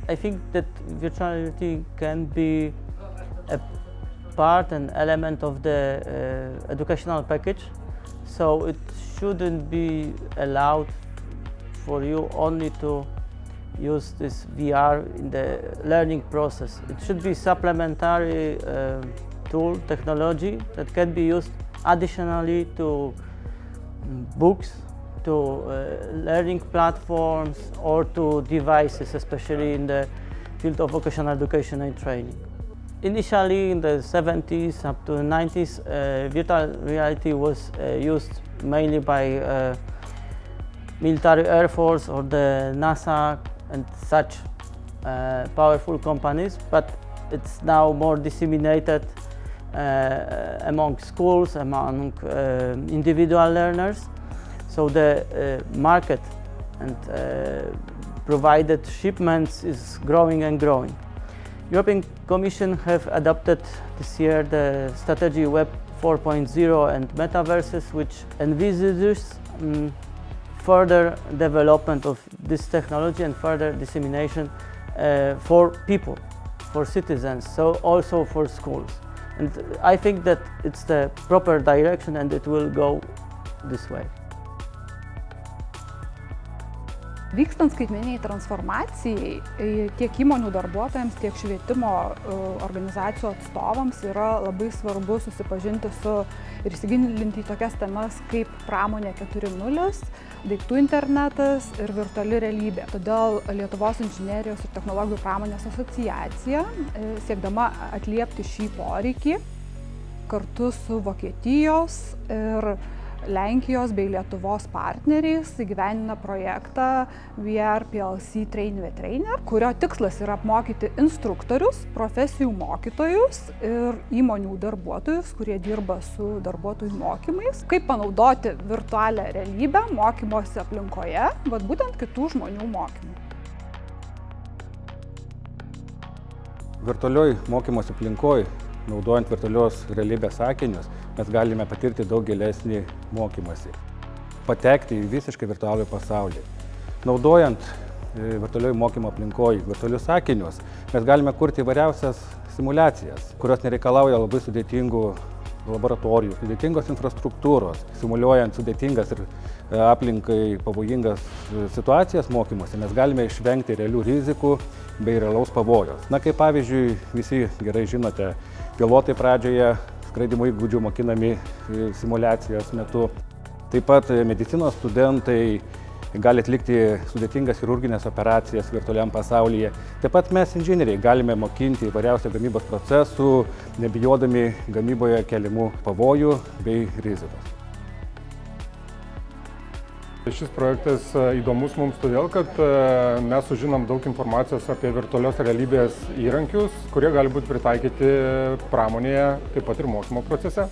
I think that virtual reality can be a part and element of the educational package, so it shouldn't be allowed for you only to use this VR in the learning process. It should be supplementary tool, technology that can be used additionally to books, to learning platforms, or to devices, especially in the field of vocational education and training. Initially, in the 70s up to the 90s, virtual reality was used mainly by military air force or the NASA and such powerful companies, but it's now more disseminated among schools, among individual learners. So the market and provided shipments is growing and growing. European Commission have adopted this year the strategy Web 4.0 and metaverses, which envisages further development of this technology and further dissemination for people, for citizens, so also for schools. And I think that it's the proper direction and it will go this way. Vykstant skaitmeniniai transformacijai, tiek įmonių darbuotojams, tiek švietimo organizacijų atstovams yra labai svarbu susipažinti su ir įsigilinti į tokias temas kaip pramonė 4.0, daiktų internetas ir virtuali realybė. Todėl Lietuvos inžinerijos ir technologijų pramonės asociacija, siekdama atliepti šį poreikį, kartu su Vokietijos ir Lenkijos bei Lietuvos partneriais įgyvendina projektą VR PLC Train the Trainer, kurio tikslas yra apmokyti instruktorius, profesijų mokytojus ir įmonių darbuotojus, kurie dirba su darbuotojų mokymais, kaip panaudoti virtualią realybę mokymosi aplinkoje, būtent kitų žmonių mokymui. Virtualioj mokymosi aplinkoj, naudojant virtualios realybės akinius, mes galime patirti daug gilesnį mokymąsi, patekti į visiškai virtualų pasaulį. Naudojant virtualioj mokymo aplinkoj virtualius akinius, mes galime kurti įvairiausias simulacijas, kurios nereikalauja labai sudėtingų laboratorijų, sudėtingos infrastruktūros. Simuliuojant sudėtingas ir aplinkai pavojingas situacijas mokymuose, mes galime išvengti realių rizikų bei realaus pavojos. Na, kaip pavyzdžiui, visi gerai žinote, pilotai pradžioje skraidimo įgūdžių mokinami simulacijos metu. Taip pat medicinos studentai gali atlikti sudėtingas chirurginės operacijas virtualiam pasaulyje. Taip pat mes, inžinieriai, galime mokinti įvairiausių gamybos procesų, nebijodami gamyboje keliamų pavojų bei rizikos. Šis projektas įdomus mums todėl, kad mes sužinom daug informacijos apie virtualios realybės įrankius, kurie gali būti pritaikyti pramonėje, taip pat ir mokymo procese.